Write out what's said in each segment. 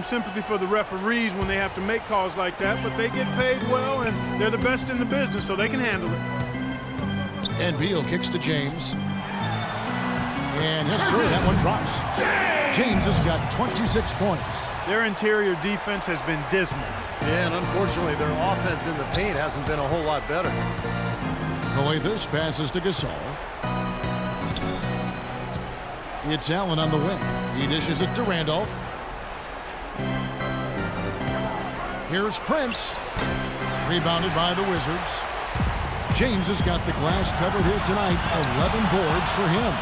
Some sympathy for the referees when they have to make calls like that, but they get paid well, and they're the best in the business, so they can handle it. And Beal kicks to James. And yes, sir, that one drops. James has got 26 points. Their interior defense has been dismal. Yeah, and unfortunately, their offense in the paint hasn't been a whole lot better. Colethus passes to Gasol. It's Allen on the wing. He dishes it to Randolph. Here's Prince. Rebounded by the Wizards. James has got the glass covered here tonight. 11 boards for him.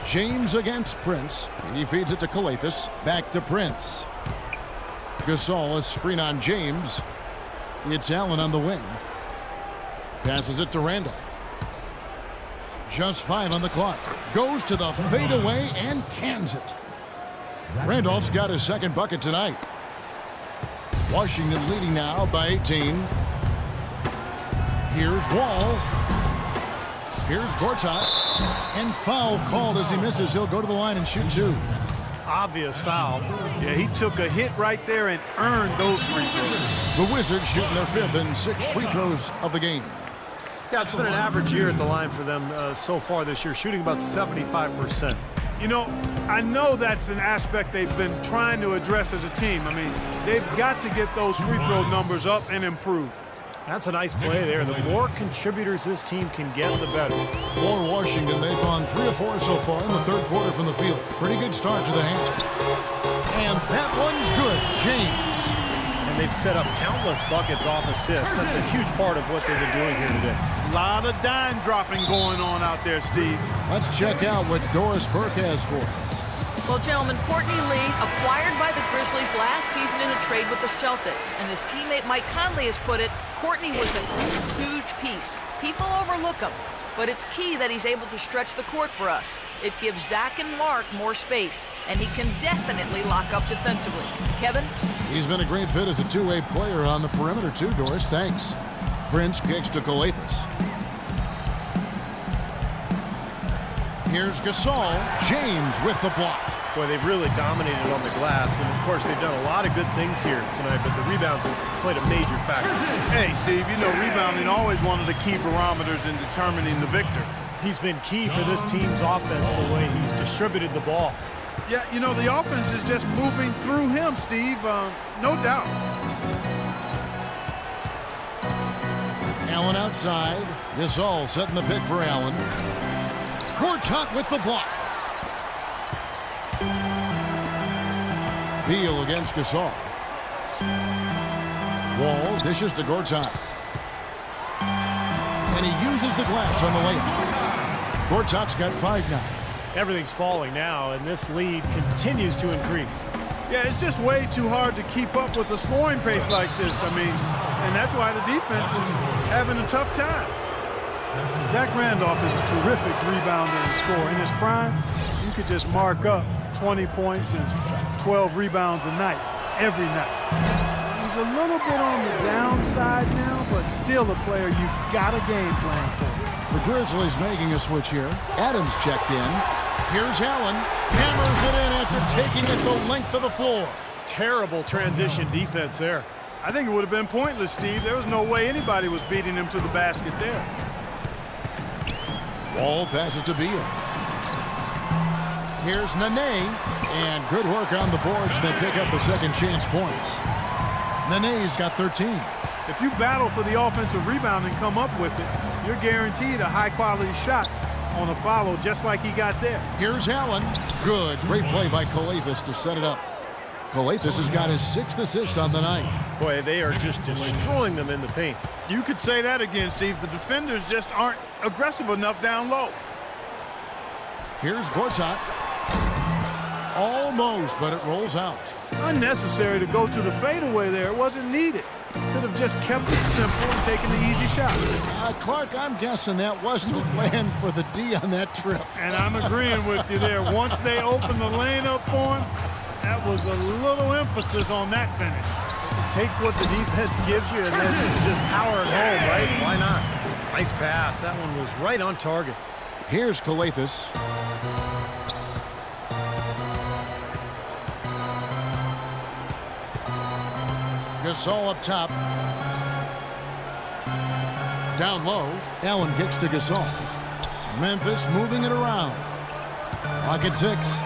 James against Prince. He feeds it to Colethus. Back to Prince. Gasol, a screen on James. It's Allen on the wing. Passes it to Randolph. Just 5 on the clock. Goes to the fadeaway and cans it. Randolph's got his second bucket tonight. Washington leading now by 18. Here's Wall. Here's Gortat. And foul called as he misses. He'll go to the line and shoot 2. Obvious foul. Yeah, he took a hit right there and earned those free throws. The Wizards shooting their 5th and 6th free throws of the game. Yeah, it's been an average year at the line for them so far this year, shooting about 75%. You know, I know that's an aspect they've been trying to address as a team. I mean, they've got to get those free throw numbers up and improved. That's a nice play there. The more contributors this team can get, the better. For Washington, they've gone 3 of 4 so far in the third quarter from the field. Pretty good start to the half. And that one's good. James. And they've set up countless buckets off assists. That's a huge part of what they've been doing here today. A lot of dime dropping going on out there, Steve. Let's check out what Doris Burke has for us. Well, gentlemen, Courtney Lee, acquired by the Grizzlies last season in a trade with the Celtics. And as teammate Mike Conley has put it, Courtney was a huge piece. People overlook him, but it's key that he's able to stretch the court for us. It gives Zach and Mark more space, and he can definitely lock up defensively. Kevin? He's been a great fit as a two-way player on the perimeter, too, Doris. Thanks. Prince kicks to Colethus. Here's Gasol. James with the block. Boy, they've really dominated on the glass, and of course they've done a lot of good things here tonight, but the rebounds have played a major factor. Hey, Steve, you know rebounding always one of the key barometers in determining the victor. He's been key for this team's offense the way he's distributed the ball. Yeah, you know, the offense is just moving through him, Steve, no doubt. Allen outside. Gasol setting the pick for Allen. Gortat with the block. Beal against Gasol. Wall dishes to Gortat. And he uses the glass on the layup. Gortat's got 5 now. Everything's falling now, and this lead continues to increase. Yeah, it's just way too hard to keep up with a scoring pace like this. I mean, and that's why the defense is having a tough time. Zach Randolph is a terrific rebounder and scorer. In his prime, you could just mark up 20 points and 12 rebounds a night, every night. He's a little bit on the downside now, but still a player you've got a game plan for. The Grizzlies making a switch here. Adams checked in. Here's Allen. Hammers it in after taking it the length of the floor. Terrible transition defense there. I think it would have been pointless, Steve. There was no way anybody was beating him to the basket there. Wall passes to Beal. Here's Nene. And good work on the boards. They pick up the second chance points. Nene's got 13. If you battle for the offensive rebound and come up with it, you're guaranteed a high-quality shot on a follow just like he got there. Here's Allen. Good. Great play by Colethus to set it up. Colethus has got his 6th assist on the night. Boy, they are just destroying them in the paint. You could say that again, Steve. The defenders just aren't aggressive enough down low. Here's Gortat. Almost, but it rolls out. Unnecessary to go to the fadeaway there. It wasn't needed. Could have just kept it simple and taken the easy shot. Clark, I'm guessing that wasn't the plan for the D on that trip. And I'm agreeing with you there. Once they opened the lane up for him, that was a little emphasis on that finish. Take what the defense gives you and then just power it home, right? Why not? Nice pass. That one was right on target. Here's Colethus. Gasol up top. Down low. Allen kicks to Gasol. Memphis moving it around. Clock at 6.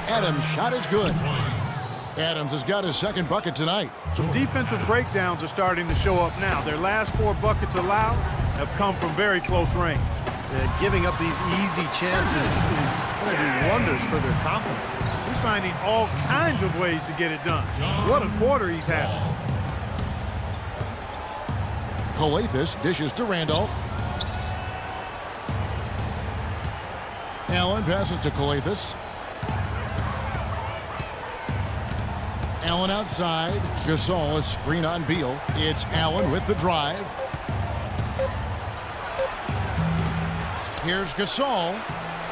Adams' shot is good. Adams has got his second bucket tonight. Some defensive breakdowns are starting to show up now. Their last 4 buckets allowed have come from very close range. Giving up these easy chances is going to do wonders for their confidence. He's finding all kinds of ways to get it done. What a quarter he's having. Calathes dishes to Randolph. Allen passes to Calathes. Allen outside. Gasol is screen on Beal. It's Allen with the drive. Here's Gasol.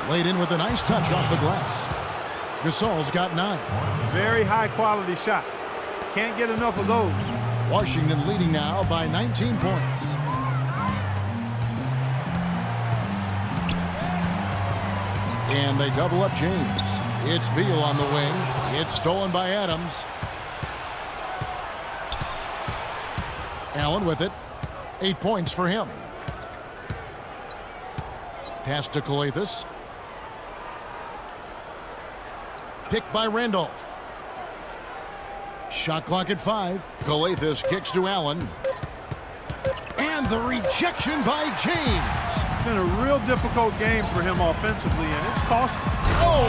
Laid in with a nice touch off the glass. Gasol's got 9. Very high quality shot. Can't get enough of those. Washington leading now by 19 points. And they double up James. It's Beal on the wing. It's stolen by Adams. Allen with it. 8 points for him. Pass to Calathes. Picked by Randolph. Shot clock at 5. Calathes kicks to Allen. And the rejection by James. It's been a real difficult game for him offensively, and it's costing. Oh,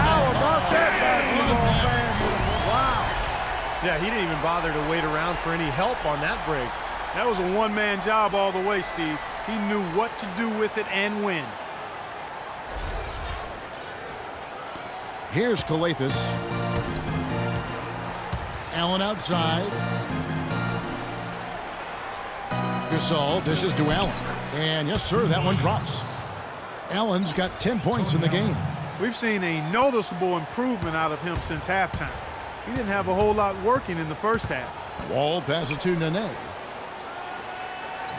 How about that, basketball fan? Wow. Yeah, he didn't even bother to wait around for any help on that break. That was a one-man job all the way, Steve. He knew what to do with it and when. Here's Calathes. Allen outside. Gasol dishes to Allen. And yes, sir, that one drops. Allen's got 10 points in the game. We've seen a noticeable improvement out of him since halftime. He didn't have a whole lot working in the first half. Wall passes to Nene.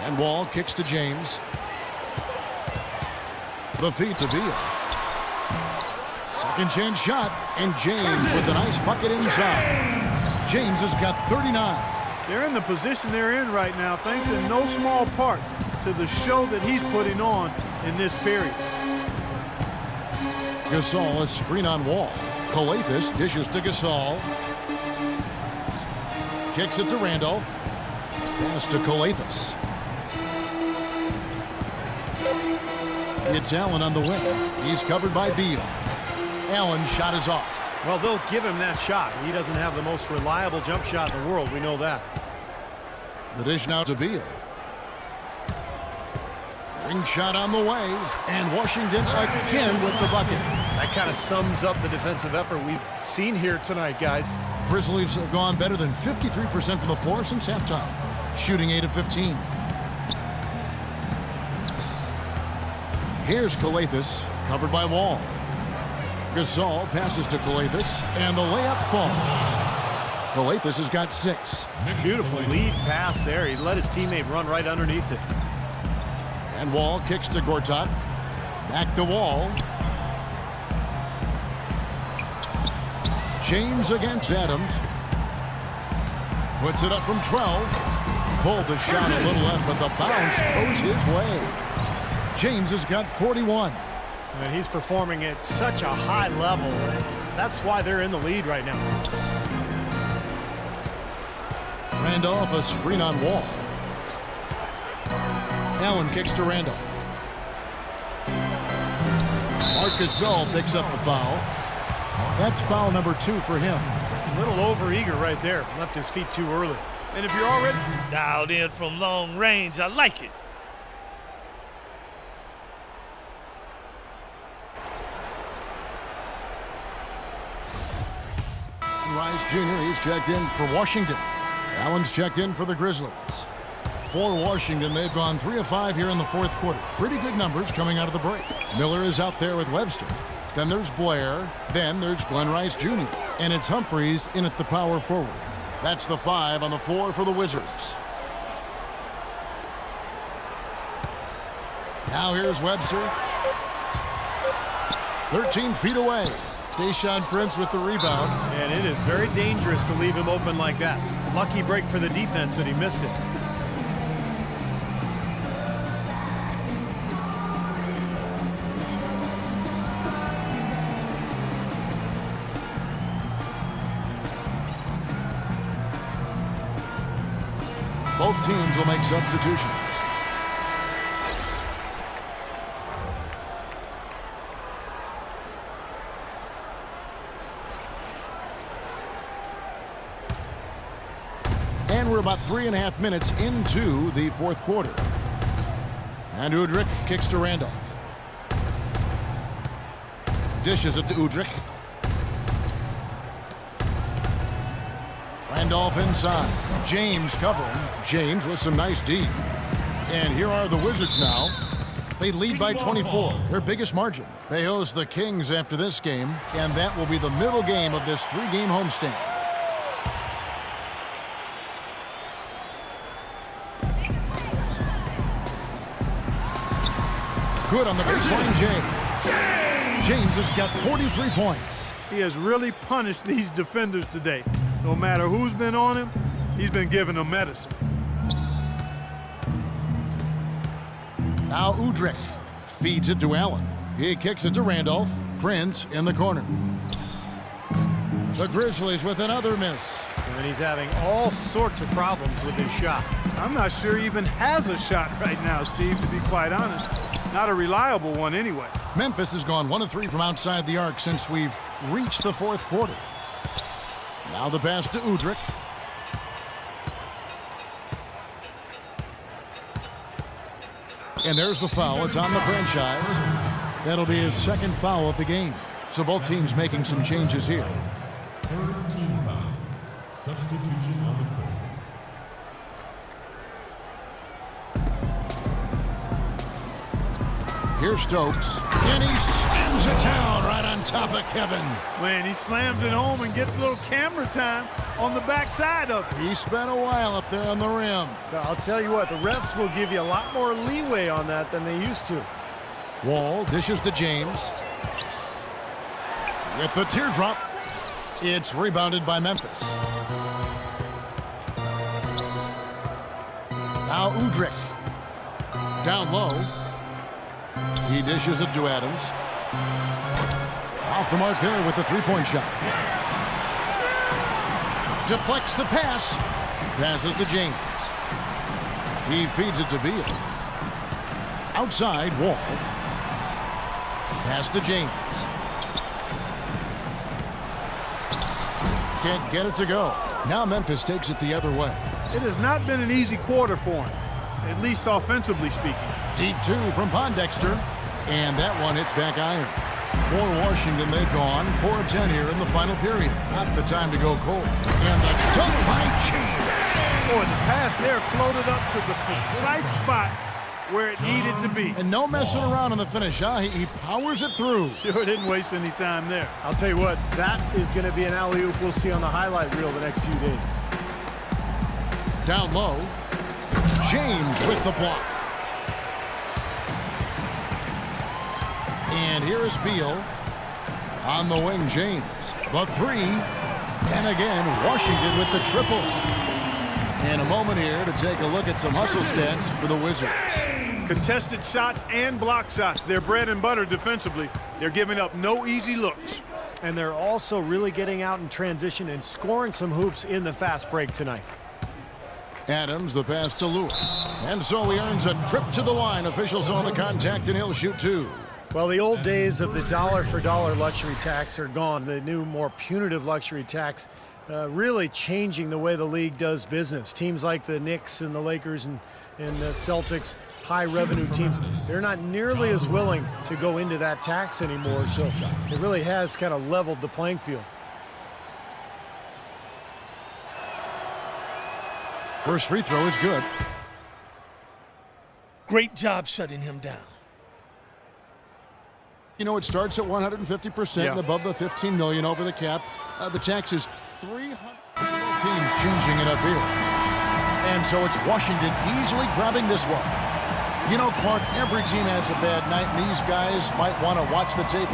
And Wall kicks to James. The feed to Beal. Second chance shot. And James with a nice bucket inside. James has got 39. They're in the position they're in right now, thanks in no small part to the show that he's putting on in this period. Gasol is screen on Wall. Calathes dishes to Gasol. Kicks it to Randolph. Pass to Calathes. It's Allen on the wing. He's covered by Beal. Allen's shot is off. Well, they'll give him that shot. He doesn't have the most reliable jump shot in the world. We know that. The dish now to Beal. Ring shot on the way. And Washington again with the bucket. That kind of sums up the defensive effort we've seen here tonight, guys. Grizzlies have gone better than 53% from the floor since halftime. Shooting 8 of 15. Here's Calathes, covered by Wall. Gasol passes to Calathes, and the layup falls. Calathes has got 6. Beautiful lead pass there. He let his teammate run right underneath it. And Wall kicks to Gortat. Back to Wall. James against Adams. Puts it up from 12. Pulled the shot a little left, but the bounce goes his way. James has got 41. And he's performing at such a high level. That's why they're in the lead right now. Randolph a screen on Wall. Allen kicks to Randolph. Marc Gasol picks up the foul. That's foul number 2 for him. A little overeager right there. Left his feet too early. And if you're already dialed in from long range, I like it. Rice Jr. He's checked in for Washington. Allen's checked in for the Grizzlies. For Washington, they've gone 3 of 5 here in the fourth quarter. Pretty good numbers coming out of the break. Miller is out there with Webster. Then there's Blair. Then there's Glenn Rice Jr. And it's Humphreys in at the power forward. That's the 5 on the floor for the Wizards. Now here's Webster. 13 feet away. Tayshaun Prince with the rebound. And it is very dangerous to leave him open like that. Lucky break for the defense that he missed it. Both teams will make substitutions. And we're about 3.5 minutes into the fourth quarter. And Udrich kicks to Randolph. Dishes it to Udrich. Randolph inside. James covering. James with some nice D. And here are the Wizards now. They lead by 24, their biggest margin. They host the Kings after this game, and that will be the middle game of this 3-game homestand. Good on the baseline, James. James has got 43 points. He has really punished these defenders today. No matter who's been on him, he's been giving them medicine. Now Udrich feeds it to Allen. He kicks it to Randolph. Prince in the corner. The Grizzlies with another miss. And he's having all sorts of problems with his shot. I'm not sure he even has a shot right now, Steve, to be quite honest. Not a reliable one anyway. Memphis has gone 1 of 3 from outside the arc since we've reached the fourth quarter. Now the pass to Udrich. And there's the foul. It's on the franchise. That'll be his second foul of the game. So both teams making some changes here. Third team foul. Substitution on the court. Here's Stokes. And he slams it down right on top of Kevin. Man, he slams it home and gets a little camera time on the backside of it. He spent a while up there on the rim. Now, I'll tell you what, the refs will give you a lot more leeway on that than they used to. Wall dishes to James. With the teardrop, it's rebounded by Memphis. Now Udrich. Down low. He dishes it to Adams. Off the mark there with the three-point shot. Deflects the pass. Passes to James. He feeds it to Beal. Outside, Wall. Pass to James. Can't get it to go. Now Memphis takes it the other way. It has not been an easy quarter for him, at least offensively speaking. Deep two from Pondexter. And that one hits back iron. For Washington, they've gone 4 of 10 here in the final period. Not the time to go cold. And the dunk by James. Boy, the pass there floated up to the precise spot where it needed to be. And no messing around on the finish, huh? He powers it through. Sure didn't waste any time there. I'll tell you what, that is going to be an alley-oop we'll see on the highlight reel the next few days. Down low. James with the block. And here is Beal. On the wing, James. The three. And again, Washington with the triple. And a moment here to take a look at some hustle stats for the Wizards. Contested shots and block shots. They're bread and butter defensively. They're giving up no easy looks. And they're also really getting out in transition and scoring some hoops in the fast break tonight. Adams, the pass to Lewis. And so he earns a trip to the line. Officials saw the contact, and he'll shoot two. Well, the old days of the dollar-for-dollar luxury tax are gone. The new, more punitive luxury tax really changing the way the league does business. Teams like the Knicks and the Lakers and the Celtics, high-revenue teams, they're not nearly as willing to go into that tax anymore. So it really has kind of leveled the playing field. First free throw is good. Great job shutting him down. You know, it starts at 150% and above the $15 million over the cap. The tax is $300. Teams changing it up here. And so it's Washington easily grabbing this one. You know, Clark, every team has a bad night, and these guys might want to watch the tape.